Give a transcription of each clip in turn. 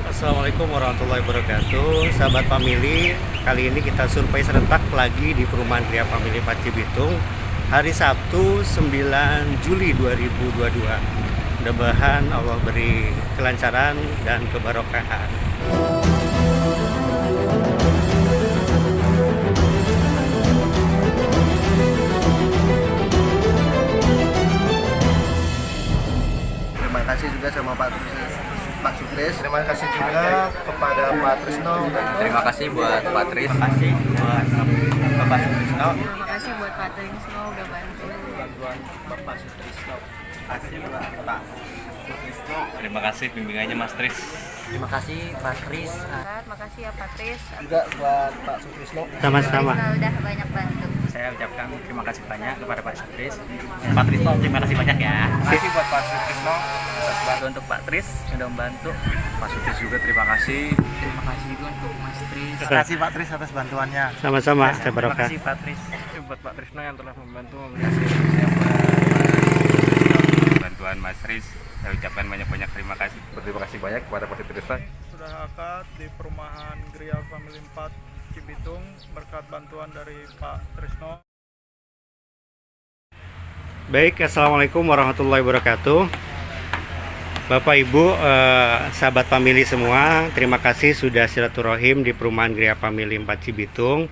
Assalamualaikum warahmatullahi wabarakatuh. Sahabat Family, kali ini kita survei serentak lagi di perumahan Gria Family Paci Bitung hari Sabtu 9 Juli 2022. Mudah-mudahan Allah beri kelancaran dan keberkahan. Terima kasih juga sama Pak Sukres. Terima kasih juga kepada Pak Trisno. Terima kasih buat Pak Tris. Terima kasih buat Bapak Sutrisno. Terima kasih buat Pak Trisno udah bantu. Bantuan Bapak Sutrisno. Terima kasih buat Pak Sutrisno. Terima kasih bimbingannya Mas Tris. Terima kasih Pak Kris. Terima kasih ya Pak Tris. Juga buat Pak Sutrisno. Sama-sama. Udah banyak bantu. Saya ucapkan terima kasih banyak kepada Pak Tris. Pak Trisno terima kasih banyak ya. Terima kasih buat Pak Trisno atas bantu untuk Pak Tris sudah membantu. Pak Sutris juga terima kasih. Terima kasih juga untuk Mas Tris. Terima kasih Pak Tris atas bantuannya. Sama-sama. Terima Barokah. kasih Pak Tris. Buat Pak Trisno yang telah membantu bantuan Mas Tris. Saya ucapkan banyak-banyak terima kasih. Terima kasih banyak kepada Pak Trisno. Sudah akad di perumahan Gria Family 4 Cibitung berkat bantuan dari Pak Trisno. Baik, Assalamualaikum warahmatullahi wabarakatuh. Bapak Ibu, sahabat family semua, terima kasih sudah silaturahim di perumahan Gria Family 4 Cibitung.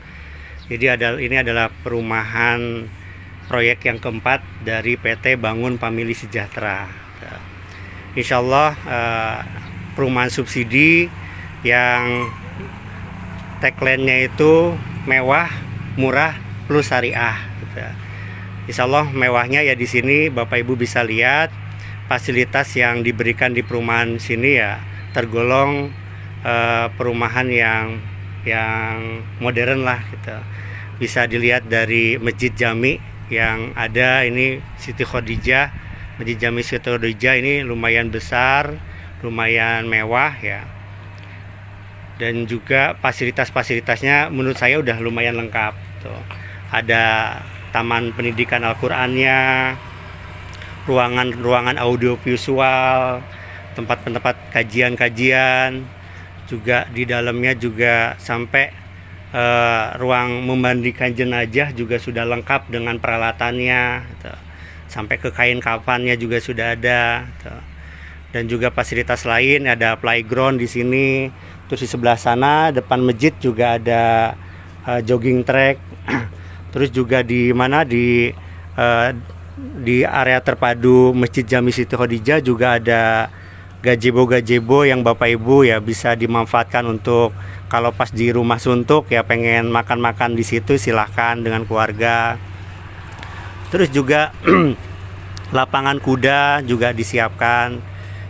Jadi ini adalah perumahan proyek yang keempat dari PT Bangun Family Sejahtera. Insya Allah perumahan subsidi yang tagline-nya itu mewah, murah, plus syariah. Insya Allah mewahnya ya di sini Bapak Ibu bisa lihat fasilitas yang diberikan di perumahan sini ya tergolong perumahan yang modern lah gitu. Bisa dilihat dari Masjid Jami yang ada ini Siti Khadijah. Masjid Jami Siti Khadijah ini lumayan besar, lumayan mewah ya. Dan juga fasilitas-fasilitasnya menurut saya udah lumayan lengkap tuh. Ada taman pendidikan Al-Qur'annya, ruangan-ruangan audiovisual, tempat-tempat kajian-kajian, juga di dalamnya juga sampai ruang memandikan jenazah juga sudah lengkap dengan peralatannya, gitu. Sampai ke kain kafannya juga sudah ada, gitu. Dan juga fasilitas lain ada playground di sini. Terus di sebelah sana depan masjid juga ada jogging track. Terus juga di mana di area terpadu Masjid Jami Siti Khadijah juga ada gazebo yang Bapak Ibu ya bisa dimanfaatkan untuk kalau pas di rumah suntuk ya pengen makan-makan di situ silahkan dengan keluarga. Terus juga lapangan kuda juga disiapkan.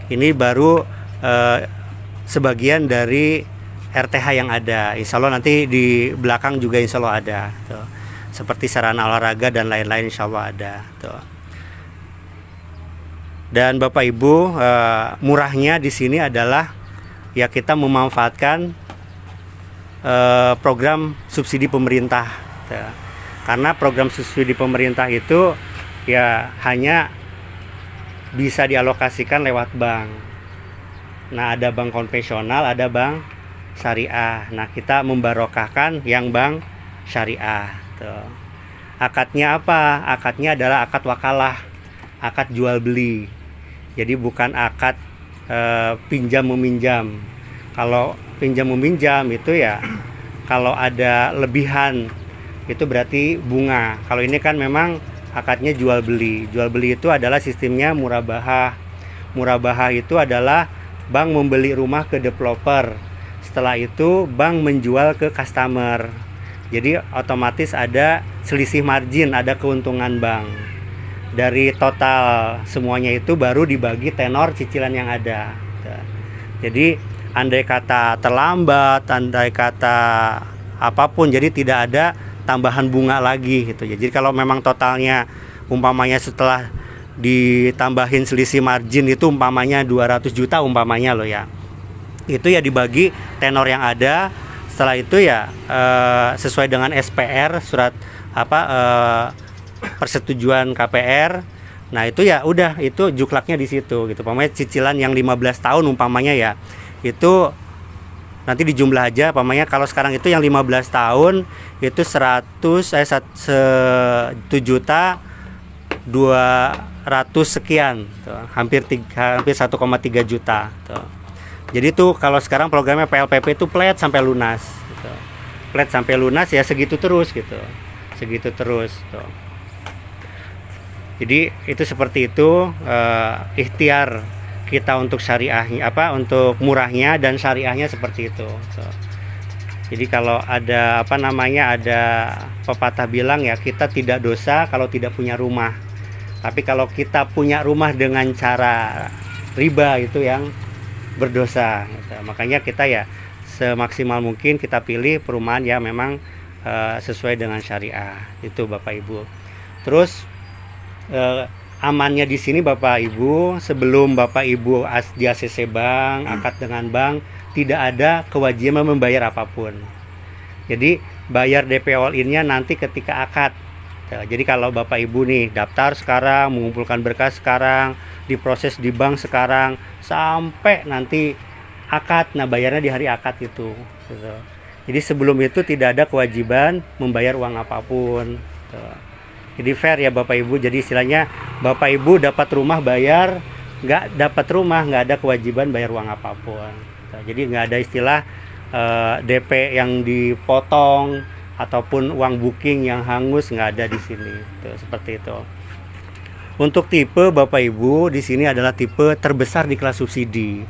Ini baru sebagian dari RTH yang ada. Insya Allah nanti di belakang juga insya Allah ada tuh. Seperti sarana olahraga dan lain-lain insya Allah ada tuh. Dan Bapak Ibu, murahnya di sini adalah ya kita memanfaatkan program subsidi pemerintah tuh. Karena program subsidi pemerintah itu ya hanya bisa dialokasikan lewat bank. Nah, ada bank konvensional, ada bank syariah. Nah, kita membarokahkan yang bank syariah tuh. Akadnya apa? Akadnya adalah akad wakalah, akad jual beli. Jadi bukan akad pinjam meminjam. Kalau pinjam meminjam itu ya kalau ada lebihan itu berarti bunga. Kalau ini kan memang akadnya jual beli. Jual beli itu adalah sistemnya murabahah. Murabahah itu adalah bank membeli rumah ke developer. Setelah itu bank menjual ke customer. Jadi otomatis ada selisih margin, ada keuntungan bank. Dari total semuanya itu baru dibagi tenor cicilan yang ada. Jadi andai kata terlambat, andai kata apapun, jadi tidak ada tambahan bunga lagi gitu ya. Jadi kalau memang totalnya umpamanya setelah ditambahin selisih margin itu umpamanya 200 juta umpamanya loh ya. Itu ya dibagi tenor yang ada. Setelah itu ya sesuai dengan SPR surat persetujuan KPR. Nah, itu ya udah itu juklaknya di situ gitu. Umpamanya cicilan yang 15 tahun umpamanya ya itu nanti dijumlah aja, pamannya kalau sekarang itu yang 15 tahun itu 1 sekian tuh, hampir 1,3 juta tuh. Jadi tuh kalau sekarang programnya PLPP itu flat sampai lunas gitu. Flat sampai lunas ya segitu terus gitu. Segitu terus tuh. Jadi itu seperti itu, ikhtiar kita untuk syariahnya untuk murahnya dan syariahnya seperti itu. Jadi kalau ada ada pepatah bilang ya, kita tidak dosa kalau tidak punya rumah. Tapi kalau kita punya rumah dengan cara riba itu yang berdosa gitu. Makanya kita ya semaksimal mungkin kita pilih perumahan yang memang sesuai dengan syariah. Itu Bapak Ibu. Terus amannya di sini Bapak Ibu, sebelum Bapak Ibu di ACC bank, akad dengan bank, tidak ada kewajiban membayar apapun. Jadi bayar DP all in-nya nanti ketika akad. Jadi kalau Bapak Ibu nih daftar sekarang, mengumpulkan berkas sekarang, diproses di bank sekarang, sampai nanti akad, nah bayarnya di hari akad itu. Gitu. Jadi sebelum itu tidak ada kewajiban membayar uang apapun. Gitu. Jadi fair ya Bapak Ibu. Jadi istilahnya Bapak Ibu dapat rumah bayar, nggak dapat rumah nggak ada kewajiban bayar uang apapun. Jadi nggak ada istilah DP yang dipotong ataupun uang booking yang hangus, nggak ada di sini. Tuh, seperti itu. Untuk tipe Bapak Ibu di sini adalah tipe terbesar di kelas subsidi.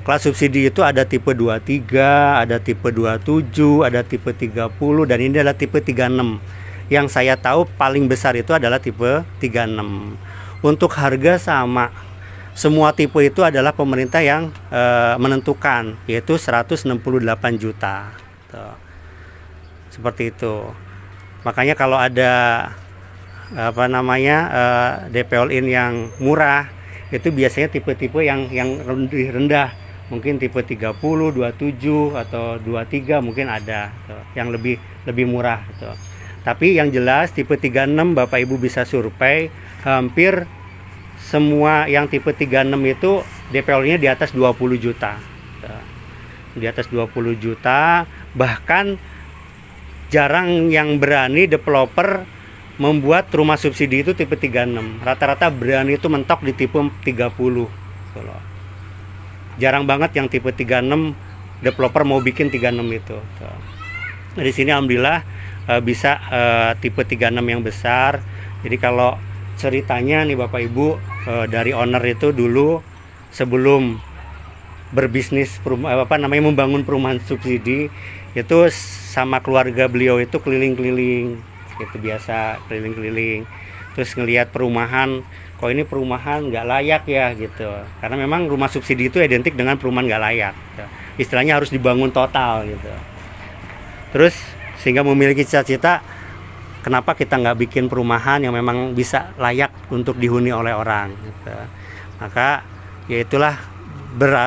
Kelas subsidi itu ada tipe 23, ada tipe 27, ada tipe 30 dan ini adalah tipe 36. Yang saya tahu paling besar itu adalah tipe 36. Untuk harga sama. Semua tipe itu adalah pemerintah yang menentukan, yaitu 168 juta. Tuh. Seperti itu. Makanya kalau ada DP all in yang murah, itu biasanya tipe-tipe yang lebih rendah. Mungkin tipe 30, 27 atau 23 mungkin ada tuh, yang lebih murah tuh. Tapi yang jelas tipe 36 Bapak Ibu bisa survei, hampir semua yang tipe 36 itu DP all-nya di atas 20 juta. Di atas 20 juta, bahkan jarang yang berani developer membuat rumah subsidi itu tipe 36. Rata-rata berani itu mentok di tipe 30. Jarang banget yang tipe 36 developer mau bikin 36 itu. Di sini alhamdulillah bisa tipe 36 yang besar. Jadi kalau ceritanya nih Bapak Ibu, dari owner itu dulu sebelum berbisnis membangun perumahan subsidi itu sama keluarga beliau itu keliling-keliling itu biasa keliling-keliling, terus ngelihat perumahan, kok ini perumahan nggak layak ya gitu, karena memang rumah subsidi itu identik dengan perumahan nggak layak gitu. Istilahnya harus dibangun total gitu. Terus sehingga memiliki cita-cita, kenapa kita nggak bikin perumahan yang memang bisa layak untuk dihuni oleh orang gitu. Maka ya itulah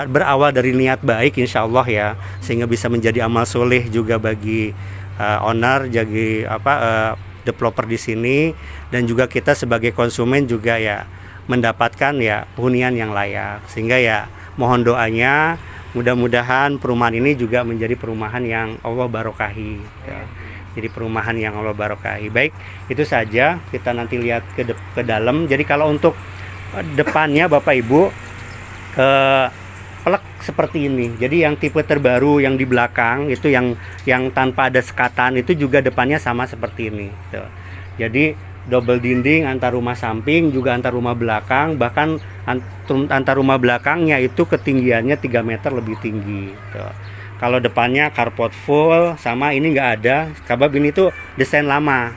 berawal dari niat baik insya Allah ya, sehingga bisa menjadi amal soleh juga bagi owner, jadi developer di sini, dan juga kita sebagai konsumen juga ya mendapatkan ya hunian yang layak. Sehingga ya mohon doanya, mudah-mudahan perumahan ini juga menjadi perumahan yang Allah barokahi ya. Jadi perumahan yang Allah barokahi. Baik, itu saja, kita nanti lihat ke dalam. Jadi kalau untuk depannya Bapak Ibu plek seperti ini. Jadi yang tipe terbaru yang di belakang itu yang tanpa ada sekatan itu juga depannya sama seperti ini tuh. Jadi double dinding antar rumah samping juga antar rumah belakang, bahkan antar rumah belakangnya itu ketinggiannya 3 meter lebih tinggi tuh. Kalau depannya carport full, sama ini nggak ada. Sebab ini tuh desain lama.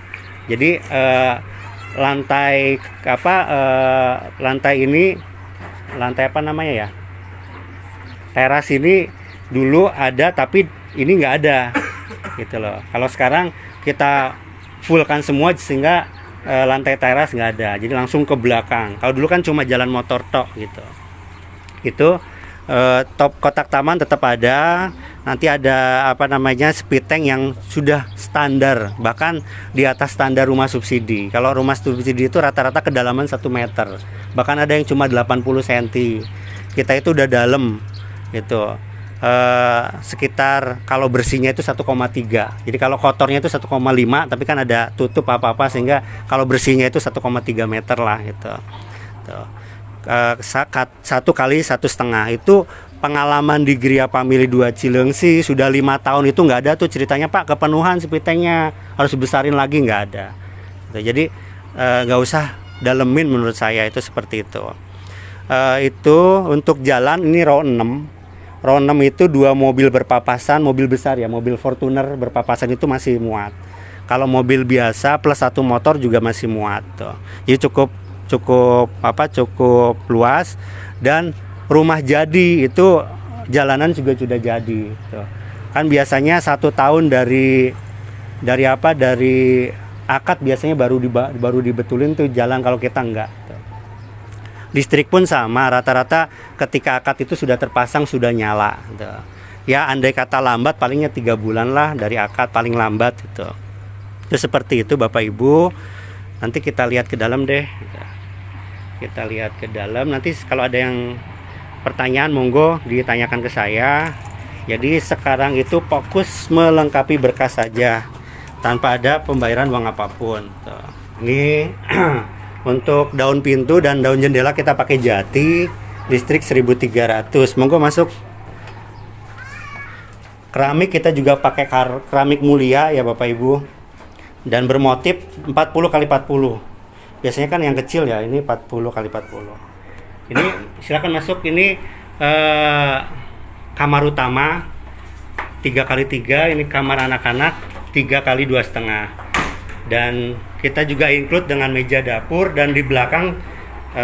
Jadi lantai ini teras ini dulu ada tapi ini nggak ada gitu loh. Kalau sekarang kita fullkan semua sehingga lantai teras nggak ada, jadi langsung ke belakang. Kalau dulu kan cuma jalan motor tok gitu. Itu top kotak taman tetap ada. Nanti ada speed tank yang sudah standar, bahkan di atas standar rumah subsidi. Kalau rumah subsidi itu rata-rata kedalaman 1 meter, bahkan ada yang cuma 80 cm. Kita itu udah dalam gitu. sekitar kalau bersihnya itu 1,3. Jadi kalau kotornya itu 1,5, tapi kan ada tutup apa-apa sehingga kalau bersihnya itu 1,3 meter lah gitu. Tuh. 1 kali 1,5 itu pengalaman di Gria Family 2 Cilengsi sudah 5 tahun itu nggak ada tuh ceritanya Pak kepenuhan sepitengnya harus besarin lagi, nggak ada. Gitu. Jadi nggak usah dalemin menurut saya itu seperti itu. Itu untuk jalan ini row 6. Row 6 itu 2 mobil berpapasan, mobil besar ya, mobil Fortuner berpapasan itu masih muat. Kalau mobil biasa plus 1 motor juga masih muat tuh. Jadi cukup luas dan rumah jadi itu jalanan juga sudah jadi tuh. Kan biasanya 1 tahun dari akad biasanya baru dibetulin tuh jalan, kalau kita enggak tuh. Listrik pun sama, rata-rata ketika akad itu sudah terpasang sudah nyala gitu. Ya andai kata lambat palingnya 3 bulan lah dari akad paling lambat gitu. Itu seperti itu Bapak Ibu. Nanti kita lihat ke dalam deh gitu. Kita lihat ke dalam, nanti kalau ada yang pertanyaan monggo ditanyakan ke saya. Jadi sekarang itu fokus melengkapi berkas saja tanpa ada pembayaran uang apapun tuh. Ini untuk daun pintu dan daun jendela kita pakai jati, listrik 1.300. Monggo masuk. Keramik kita juga pakai keramik mulia ya Bapak Ibu. Dan bermotif 40 kali 40. Biasanya kan yang kecil ya, ini 40 kali 40. Ini silakan masuk. Ini kamar utama 3 kali 3, ini kamar anak-anak 3 kali 2,5. Dan kita juga include dengan meja dapur dan di belakang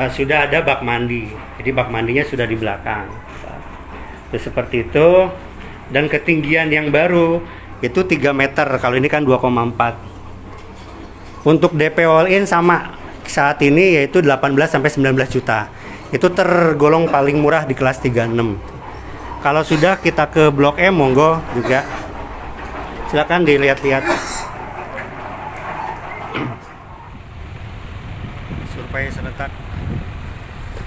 sudah ada bak mandi. Jadi bak mandinya sudah di belakang. Itu seperti itu. Dan ketinggian yang baru itu 3 meter. Kalau ini kan 2,4. Untuk DP all in sama saat ini yaitu 18 sampai 19 juta. Itu tergolong paling murah di kelas 36. Kalau sudah kita ke Blok M monggo juga. Silakan dilihat-lihat. Survei serentak.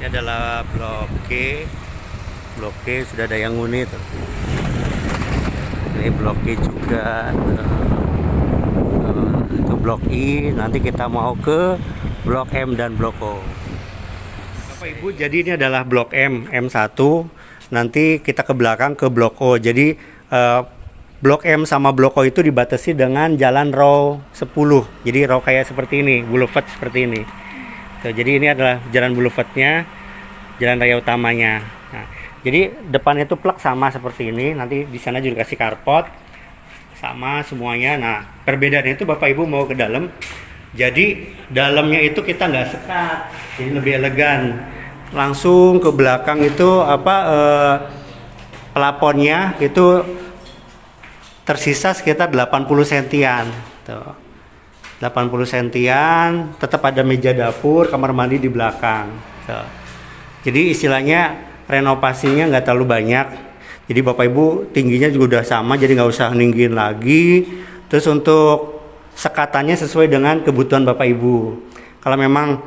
Ini adalah Blok G. Blok G sudah ada yang nguni tuh. Ini Blok G juga. Itu Blok I. Nanti kita mau ke Blok M dan Blok O. Bapak Ibu, jadi ini adalah Blok M, M1. Nanti kita ke belakang ke Blok O. Jadi Blok M sama Blok O itu dibatasi dengan jalan row 10. Jadi row kayak seperti ini, boulevard seperti ini. Tuh, jadi ini adalah jalan boulevardnya, jalan raya utamanya. Nah, jadi depannya itu plek sama seperti ini. Nanti di sana juga kasih carport sama semuanya. Nah, perbedaannya itu Bapak Ibu mau ke dalam. Jadi dalamnya itu kita nggak sekat, jadi lebih elegan. Langsung ke belakang itu pelaponnya itu tersisa sekitar 80 sentian. Tuh. 80 sentian, tetap ada meja dapur, kamar mandi di belakang. Tuh. Jadi istilahnya renovasinya nggak terlalu banyak. Jadi Bapak Ibu tingginya juga udah sama, jadi nggak usah ninggiin lagi. Terus untuk sekatannya sesuai dengan kebutuhan Bapak Ibu. Kalau memang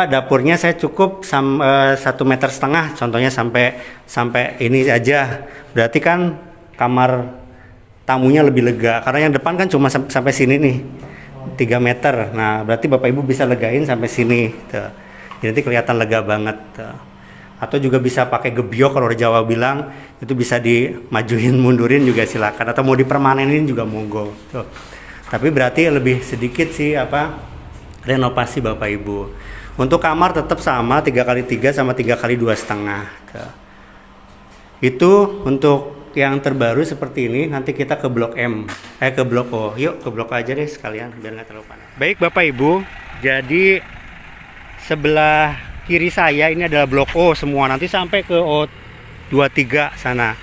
dapurnya saya cukup 1,5 meter, contohnya sampai ini aja. Berarti kan kamar tamunya lebih lega. Karena yang depan kan cuma sampai sini nih, 3 meter. Nah, berarti Bapak Ibu bisa legain sampai sini. Tuh. Jadi nanti kelihatan lega banget. Tuh. Atau juga bisa pakai gebyok kalau orang Jawa bilang, itu bisa dimajuin mundurin juga silakan. Atau mau dipermanenin juga monggo. Tuh. Tapi berarti lebih sedikit sih renovasi Bapak Ibu. Untuk kamar tetap sama 3 kali 3 sama 3 kali 2,5. Itu untuk yang terbaru seperti ini. Nanti kita ke Blok M, ke Blok O. Yuk ke Blok O aja deh sekalian biar nggak terlalu panas. Baik Bapak Ibu, jadi sebelah kiri saya ini adalah Blok O semua, nanti sampai ke O23 sana.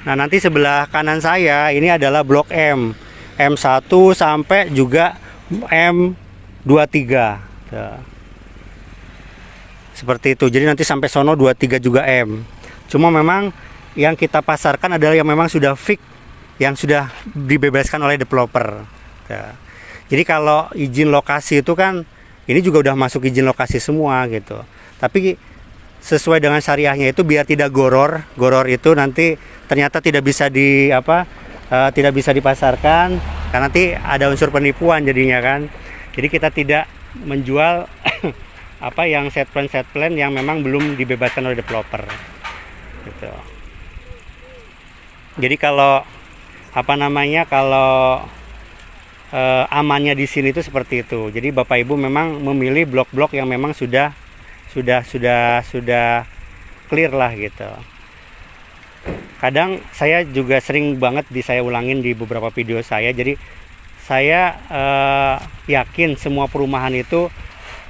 Nah nanti sebelah kanan saya ini adalah Blok M, M1 sampai juga M23. Tuh. Seperti itu. Jadi nanti sampai sono 23 juga M. Cuma memang yang kita pasarkan adalah yang memang sudah fix, yang sudah dibebaskan oleh developer. Ya. Jadi kalau izin lokasi itu kan ini juga udah masuk izin lokasi semua gitu. Tapi sesuai dengan syariahnya itu biar tidak goror. Goror itu nanti ternyata tidak bisa tidak bisa dipasarkan karena nanti ada unsur penipuan jadinya kan. Jadi kita tidak menjual yang set plan yang memang belum dibebaskan oleh developer. Gitu. Jadi kalau amannya di sini itu seperti itu. Jadi Bapak Ibu memang memilih blok-blok yang memang sudah clear lah gitu. Kadang saya juga sering banget saya ulangin di beberapa video saya. Jadi saya yakin semua perumahan itu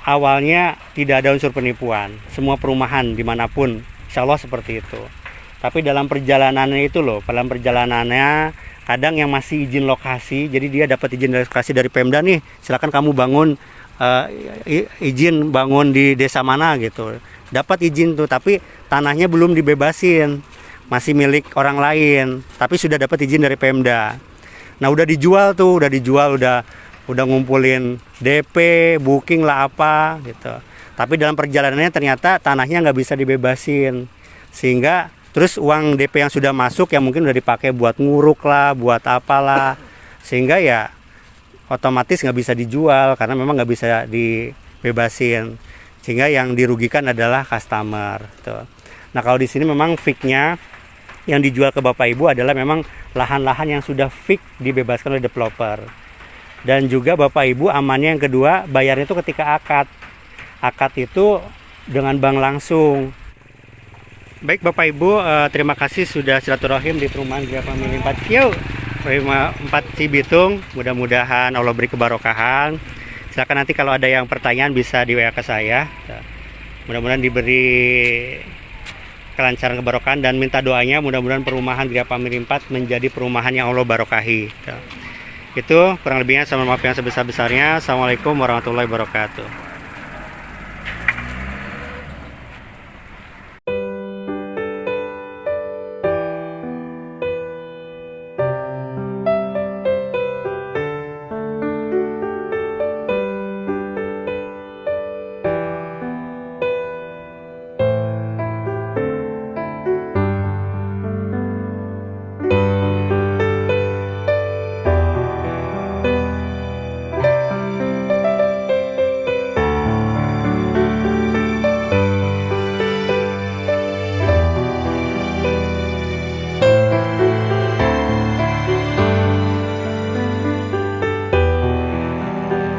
awalnya tidak ada unsur penipuan. Semua perumahan dimanapun, insya Allah seperti itu. Tapi dalam perjalanannya kadang yang masih izin lokasi, jadi dia dapat izin lokasi dari Pemda nih, silakan kamu bangun izin bangun di desa mana gitu. Dapat izin tuh, tapi tanahnya belum dibebasin, masih milik orang lain, tapi sudah dapat izin dari Pemda. Nah udah dijual, udah ngumpulin DP, booking lah apa gitu. Tapi dalam perjalanannya ternyata tanahnya nggak bisa dibebasin, sehingga terus uang DP yang sudah masuk yang mungkin udah dipakai buat nguruk lah, buat apalah, sehingga ya otomatis nggak bisa dijual karena memang nggak bisa dibebasin, sehingga yang dirugikan adalah customer. Tuh. Nah kalau di sini memang fix-nya yang dijual ke Bapak Ibu adalah memang lahan-lahan yang sudah fix dibebaskan oleh developer. Dan juga Bapak Ibu amannya yang kedua bayarnya itu ketika akad. Akad itu dengan bank langsung. Baik Bapak Ibu, terima kasih sudah silaturahim di perumahan Gria Family 4 Cibitung. Mudah-mudahan Allah beri kebarokahan. Silakan nanti kalau ada yang pertanyaan bisa di WA ke saya. Mudah-mudahan diberi kelancaran kebarokahan dan minta doanya mudah-mudahan perumahan Gria Family 4 menjadi perumahan yang Allah barokahi. Itu kurang lebihnya, sama maaf yang sebesar-besarnya. Assalamualaikum warahmatullahi wabarakatuh.